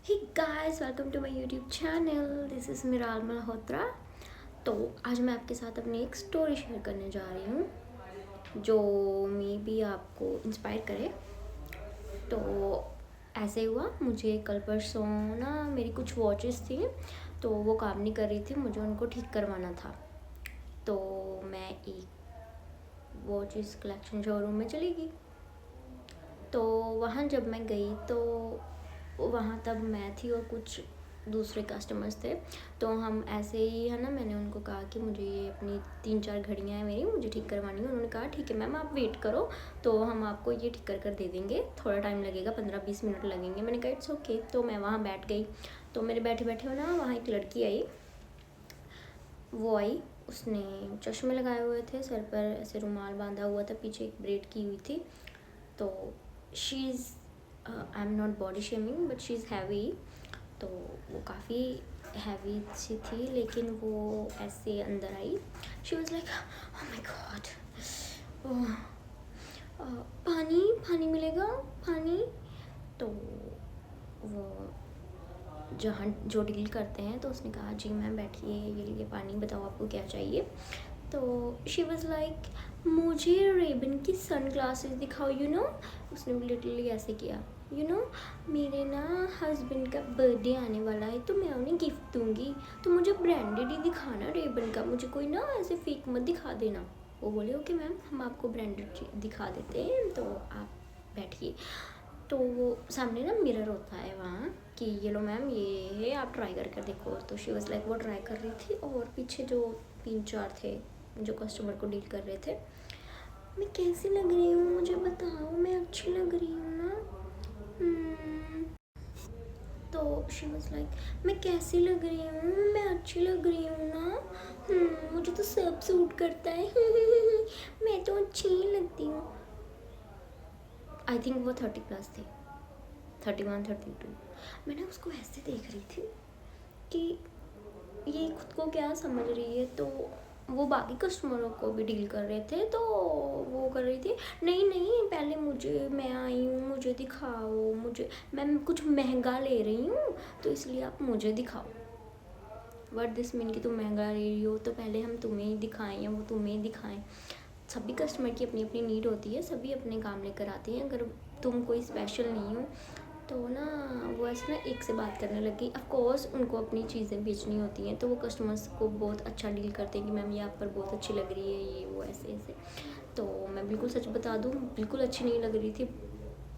Hey guys, welcome to my YouTube channel. This is Miral Malhotra. तो आज मैं आपके साथ अपनी एक स्टोरी शेयर करने जा रही हूँ जो मे बी आपको इंस्पायर करे। तो ऐसे हुआ, मुझे कल परसों ना मेरी कुछ वॉचेस थी तो वो काम नहीं कर रही थी, मुझे उनको ठीक करवाना था। तो मैं एक वॉचेस कलेक्शन शोरूम में चली गई। तो वहाँ जब मैं गई तो वहाँ तब मैं थी और कुछ दूसरे कस्टमर्स थे। तो हम ऐसे ही है ना, मैंने उनको कहा कि मुझे ये अपनी 3-4 घड़ियाँ हैं मेरी, मुझे ठीक करवानी है। उन्होंने कहा ठीक है मैम, आप वेट करो तो हम आपको ये ठीक कर दे देंगे, थोड़ा टाइम लगेगा, 15-20 मिनट लगेंगे। मैंने कहा इट्स ओके। तो मैं वहाँ बैठ गई। तो मेरे बैठे बैठे हो ना वहाँ एक लड़की आई। वो आई, उसने चश्मे लगाए हुए थे, सर पर ऐसे रुमाल बांधा हुआ था, पीछे एक ब्रेड की हुई थी। तो she is I am not body shaming but she is heavy. तो वो काफ़ी हैवी सी थी, लेकिन वो ऐसे अंदर आई। She was like oh my god, पानी पानी मिलेगा, पानी। तो वो जहाँ जो डील करते हैं तो उसने कहा जी मैम बैठिए, ये लिए पानी, बताओ आपको क्या चाहिए। तो शी वॉज लाइक मुझे रेबन की सन ग्लासेस दिखाओ, यू नो। उसने लिटरली ऐसे किया, यू नो मेरे ना हस्बैंड का बर्थडे आने वाला है तो मैं उन्हें गिफ्ट दूंगी, तो मुझे ब्रांडेड ही दिखाना रेबन का, मुझे कोई ना ऐसे फेक मत दिखा देना। वो बोले ओके मैम, हम आपको ब्रांडेड दिखा देते हैं, तो आप बैठिए। तो वो सामने ना मिरर होता है वहाँ कि ये लो मैम, ये है, आप ट्राई करके देखो। तो शी वॉज लाइक वो ट्राई कर रही थी और पीछे जो 3-4 थे जो कस्टमर को डील कर रहे थे, मैं कैसी लग रही हूँ मुझे बताओ, मैं अच्छी लग रही हूँ ना। तो शी वॉज लाइक मैं कैसी लग रही हूँ, मैं अच्छी लग रही हूँ ना। मुझे तो सब सूट करता है। मैं तो अच्छी ही लगती हूँ। आई थिंक वो 30+ थे, 31-32। मैंने उसको ऐसे देख रही थी कि ये खुद को क्या समझ रही है। तो वो बाकी कस्टमरों को भी डील कर रहे थे, तो वो कर रही थी नहीं नहीं पहले मुझे, मैं आई हूँ, मुझे दिखाओ, मुझे मैं कुछ महंगा ले रही हूँ तो इसलिए आप मुझे दिखाओ। व्हाट दिस मीन कि तुम महंगा ले रही हो तो पहले हम तुम्हें ही दिखाएं या वो तुम्हें ही दिखाएं। सभी कस्टमर की अपनी अपनी नीड होती है, सभी अपने काम लेकर आते हैं। अगर तुम कोई स्पेशल नहीं हो तो ना वो ऐसे ना एक से बात करने लग गई। ऑफकोर्स उनको अपनी चीज़ें बेचनी होती हैं तो वो कस्टमर्स को बहुत अच्छा डील करते हैं कि मैम ये आप पर बहुत अच्छी लग रही है, ये वो ऐसे ऐसे। तो मैं बिल्कुल सच बता दूँ, बिल्कुल अच्छी नहीं लग रही थी,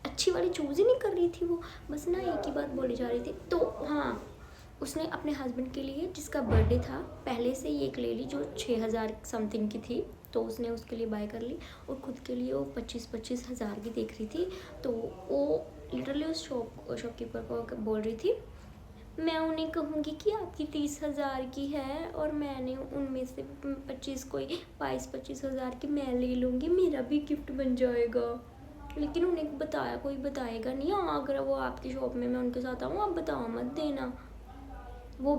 अच्छी वाली चूज़ ही नहीं कर रही थी वो, बस ना एक ही बात बोली जा रही थी। तो हाँ, उसने अपने हस्बैंड के लिए जिसका बर्थडे था पहले से ही एक ले ली जो 6,000 समथिंग की थी, तो उसने उसके लिए बाय कर ली। और ख़ुद के लिए वो 25-25 हज़ार की देख रही थी। तो वो लिटरली उस शॉपकीपर को बोल रही थी मैं उन्हें कहूँगी कि आपकी 30,000 की है और मैंने उनमें से 25 कोई 22-25 हज़ार की मैं ले लूँगी, मेरा भी गिफ्ट बन जाएगा। लेकिन उन्हें बताया, कोई बताएगा नहीं। हाँ अगर वो आपकी शॉप में मैं उनके साथ आऊँ, आप बताओ मत देना। वो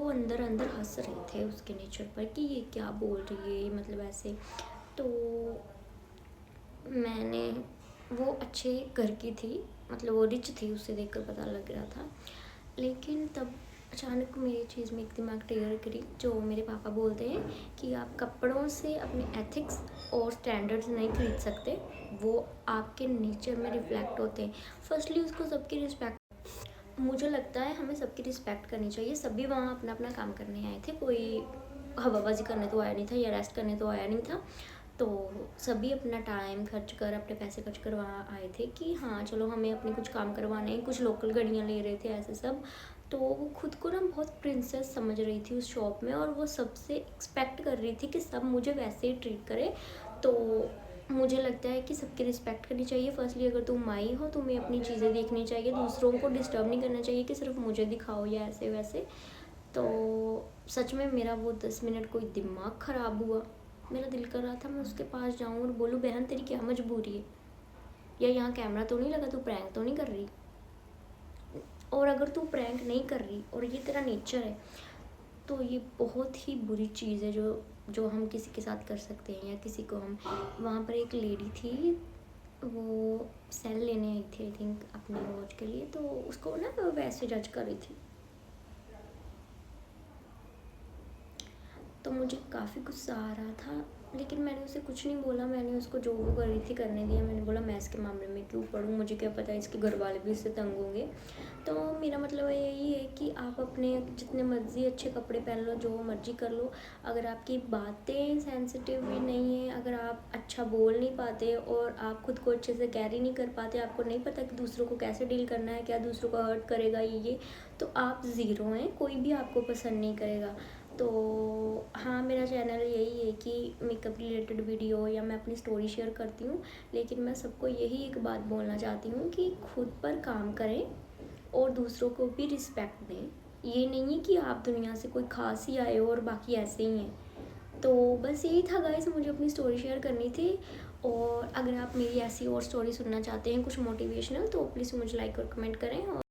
अंदर अंदर हंस रहे थे उसके नेचर पर कि ये क्या बोल रही है, मतलब ऐसे। तो मैंने, वो अच्छे घर की थी, मतलब वो रिच थी, उससे देखकर पता लग रहा था। लेकिन तब अचानक मेरी चीज़ में एक दिमाग ट्रिगर करी, जो मेरे पापा बोलते हैं कि आप कपड़ों से अपने एथिक्स और स्टैंडर्ड्स नहीं खरीद सकते, वो आपके नेचर में रिफ्लेक्ट होते हैं। फर्स्टली उसको सबकी रिस्पेक्ट, मुझे लगता है हमें सबकी रिस्पेक्ट करनी चाहिए। सभी वहाँ अपना अपना काम करने आए थे, कोई हवाबाजी करने तो आया नहीं था या रेस्ट करने तो आया नहीं था। तो सभी अपना टाइम खर्च कर, अपने पैसे खर्च कर वहाँ आए थे कि हाँ चलो हमें अपने कुछ काम करवाने हैं। कुछ लोकल घड़ियाँ ले रहे थे ऐसे सब। तो वो खुद को ना बहुत प्रिंसेस समझ रही थी उस शॉप में, और वो सबसे एक्सपेक्ट कर रही थी कि सब मुझे वैसे ही ट्रीट करे। तो मुझे लगता है कि सबकी रिस्पेक्ट करनी चाहिए। फर्स्टली अगर तुम माई हो, तुम्हें अपनी चीज़ें देखनी चाहिए, दूसरों को डिस्टर्ब नहीं करना चाहिए कि सिर्फ मुझे दिखाओ या ऐसे वैसे। तो सच में मेरा वो 10 मिनट कोई दिमाग ख़राब हुआ। मेरा दिल कर रहा था मैं उसके पास जाऊँ और बोलूँ बहन तेरी क्या मजबूरी है, या यहाँ कैमरा तो नहीं लगा, तू प्रैंक तो नहीं कर रही। और अगर तू प्रैंक नहीं कर रही और ये तेरा नेचर है तो ये बहुत ही बुरी चीज़ है जो हम किसी के साथ कर सकते हैं, या किसी को हम। वहाँ पर एक लेडी थी, वो सेल लेने आई थी आई थिंक अपने वॉच के लिए, तो उसको ना वैसे जज कर रही थी। तो मुझे काफ़ी गुस्सा आ रहा था, लेकिन मैंने उसे कुछ नहीं बोला। मैंने उसको जो वो कर रही थी करने दिया। मैंने बोला मैं इसके मामले में क्यों पढ़ूँ, मुझे क्या पता है इसके घर वाले भी इससे तंग होंगे। तो मेरा मतलब यही है कि आप अपने जितने मर्जी अच्छे कपड़े पहन लो, जो मर्जी कर लो, अगर आपकी बातें सेंसिटिव भी नहीं है, अगर आप अच्छा बोल नहीं पाते और आप खुद को अच्छे से कैरी नहीं कर पाते, आपको नहीं पता कि दूसरों को कैसे डील करना है, क्या दूसरों को हर्ट करेगा ये, तो आप ज़ीरो हैं, कोई भी आपको पसंद नहीं करेगा। तो हाँ, मेरा चैनल यही है कि मेकअप रिलेटेड वीडियो या मैं अपनी स्टोरी शेयर करती हूँ, लेकिन मैं सबको यही एक बात बोलना चाहती हूँ कि खुद पर काम करें और दूसरों को भी रिस्पेक्ट दें। ये नहीं है कि आप दुनिया से कोई खास ही आए हो और बाकी ऐसे ही हैं। तो बस यही था गाइस, मुझे अपनी स्टोरी शेयर करनी थी। और अगर आप मेरी ऐसी और स्टोरी सुनना चाहते हैं कुछ मोटिवेशनल, तो प्लीज़ मुझे लाइक और कमेंट करें। और